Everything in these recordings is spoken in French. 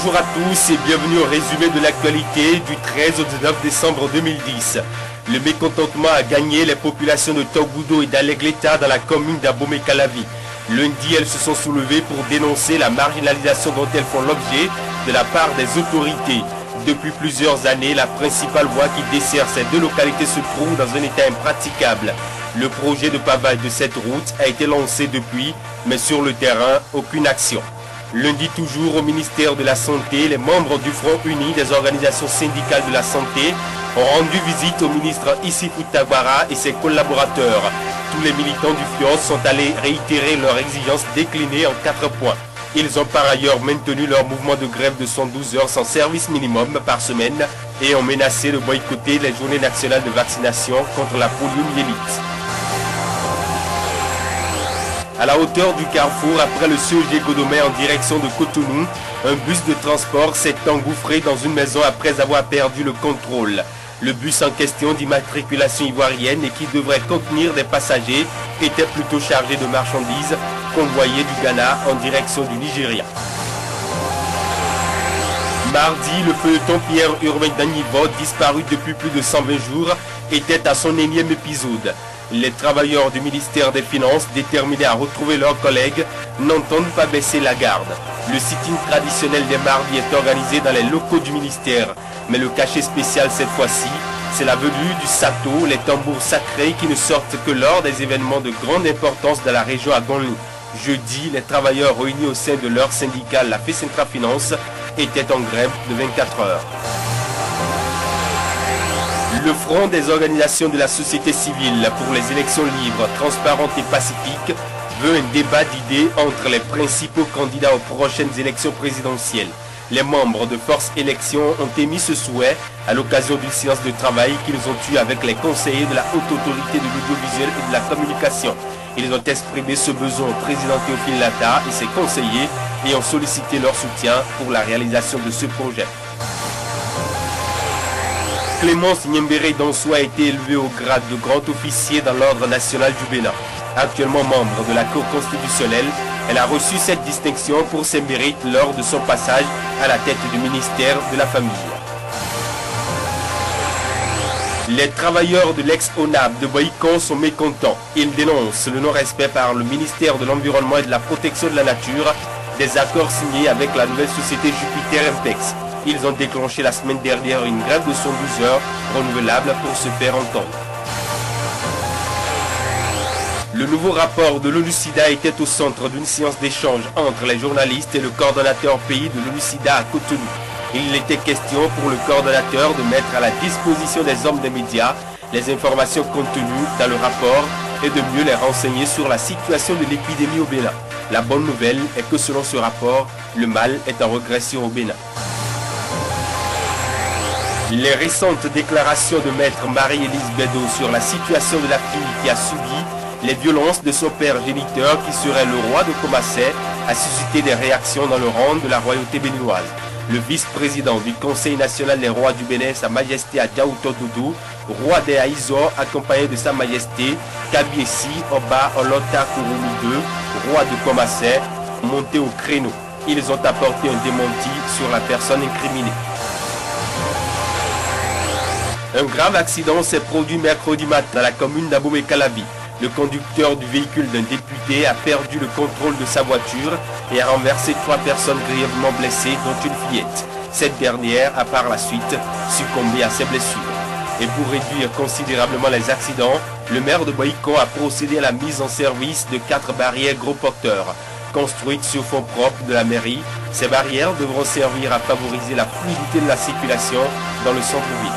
Bonjour à tous et bienvenue au résumé de l'actualité du 13 au 19 décembre 2010. Le mécontentement a gagné les populations de Togoudo et d'Alegleta dans la commune d'Abomey-Calavi. Lundi, elles se sont soulevées pour dénoncer la marginalisation dont elles font l'objet de la part des autorités. Depuis plusieurs années, la principale voie qui dessert ces deux localités se trouve dans un état impraticable. Le projet de pavage de cette route a été lancé depuis, mais sur le terrain, aucune action. Lundi toujours, au ministère de la Santé, les membres du Front Uni des organisations syndicales de la santé ont rendu visite au ministre Issifou Tagbara et ses collaborateurs. Tous les militants du FIOS sont allés réitérer leurs exigences déclinées en 4 points. Ils ont par ailleurs maintenu leur mouvement de grève de 112 heures sans service minimum par semaine et ont menacé de boycotter les journées nationales de vaccination contre la poliomyélite. À la hauteur du carrefour, après le CEG Godomey en direction de Cotonou, un bus de transport s'est engouffré dans une maison après avoir perdu le contrôle. Le bus en question d'immatriculation ivoirienne et qui devrait contenir des passagers était plutôt chargé de marchandises convoyées du Ghana en direction du Nigeria. Mardi, le feuilleton Pierre-Urbain Danivo, disparu depuis plus de 120 jours, était à son énième épisode. Les travailleurs du ministère des Finances, déterminés à retrouver leurs collègues, n'entendent pas baisser la garde. Le sit-in traditionnel des mardis est organisé dans les locaux du ministère. Mais le cachet spécial cette fois-ci, c'est la venue du sato, les tambours sacrés qui ne sortent que lors des événements de grande importance dans la région à Gonlu. Jeudi, les travailleurs réunis au sein de leur syndicat, la FECENTRA Finance, étaient en grève de 24 heures. Le Front des organisations de la société civile pour les élections libres, transparentes et pacifiques veut un débat d'idées entre les principaux candidats aux prochaines élections présidentielles. Les membres de Force Élections ont émis ce souhait à l'occasion d'une séance de travail qu'ils ont eue avec les conseillers de la Haute Autorité de l'Audiovisuel et de la Communication. Ils ont exprimé ce besoin au président Théophile Latta et ses conseillers et ont sollicité leur soutien pour la réalisation de ce projet. Clémence Niembéré Danso a été élevée au grade de grand officier dans l'ordre national du Bénin. Actuellement membre de la Cour constitutionnelle, elle a reçu cette distinction pour ses mérites lors de son passage à la tête du ministère de la Famille. Les travailleurs de l'ex-ONAB de Boïcon sont mécontents. Ils dénoncent le non-respect par le ministère de l'Environnement et de la Protection de la Nature des accords signés avec la nouvelle société Jupiter Impex. Ils ont déclenché la semaine dernière une grève de 112 heures renouvelable pour se faire entendre. Le nouveau rapport de l'ONU-SIDA était au centre d'une séance d'échange entre les journalistes et le coordonnateur pays de l'ONU-SIDA à Cotonou. Il était question pour le coordonnateur de mettre à la disposition des hommes des médias les informations contenues dans le rapport et de mieux les renseigner sur la situation de l'épidémie au Bénin. La bonne nouvelle est que selon ce rapport, le mal est en régression au Bénin. Les récentes déclarations de maître Marie-Élise Bédo sur la situation de la fille qui a subi les violences de son père géniteur qui serait le roi de Komassé a suscité des réactions dans le rang de la royauté béninoise. Le vice-président du Conseil national des rois du Bénin, Sa Majesté Adjaouto Doudou, roi des Haïzor, accompagné de Sa Majesté Kabiesi Oba Olota Kouroumi II, roi de Komassé, monté au créneau. Ils ont apporté un démenti sur la personne incriminée. Un grave accident s'est produit mercredi matin dans la commune d'Abomey-Calavi. Le conducteur du véhicule d'un député a perdu le contrôle de sa voiture et a renversé 3 personnes grièvement blessées, dont une fillette. Cette dernière a par la suite succombé à ses blessures. Et pour réduire considérablement les accidents, le maire de Boïcon a procédé à la mise en service de 4 barrières gros porteurs. Construites sur fonds propres de la mairie, ces barrières devront servir à favoriser la fluidité de la circulation dans le centre-ville.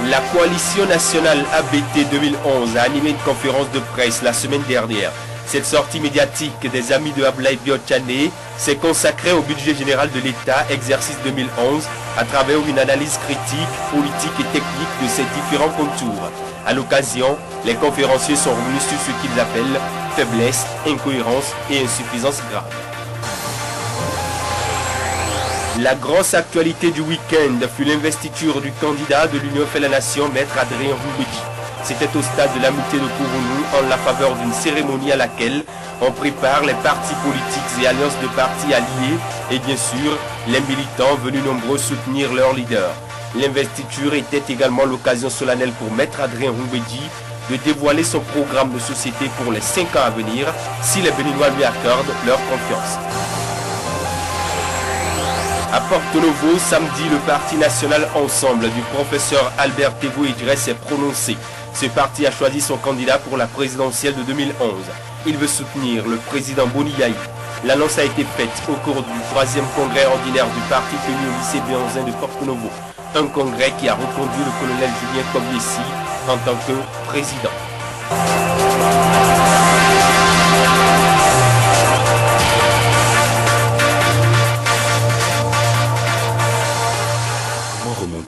La coalition nationale ABT 2011 a animé une conférence de presse la semaine dernière. Cette sortie médiatique des amis de Ablaye Biotchané s'est consacrée au budget général de l'État, exercice 2011, à travers une analyse critique, politique et technique de ses différents contours. À l'occasion, les conférenciers sont revenus sur ce qu'ils appellent faiblesse, incohérence et insuffisance grave. La grosse actualité du week-end fut l'investiture du candidat de l'Union fait la Nation, Maître Adrien Roubedi. C'était au stade de l'amitié de Courrounou en la faveur d'une cérémonie à laquelle on prépare les partis politiques et alliances de partis alliés et bien sûr les militants venus nombreux soutenir leur leader. L'investiture était également l'occasion solennelle pour Maître Adrien Roumbédi de dévoiler son programme de société pour les 5 ans à venir si les Béninois lui accordent leur confiance. À Porto Novo, samedi, le parti national Ensemble du professeur Albert Tego Idriss s'est prononcé. Ce parti a choisi son candidat pour la présidentielle de 2011. Il veut soutenir le président Boni Yayi. L'annonce a été faite au cours du 3e congrès ordinaire du parti tenu au lycée Béanzin de Porto Novo. Un congrès qui a reconduit le colonel Julien Kobiesi en tant que président.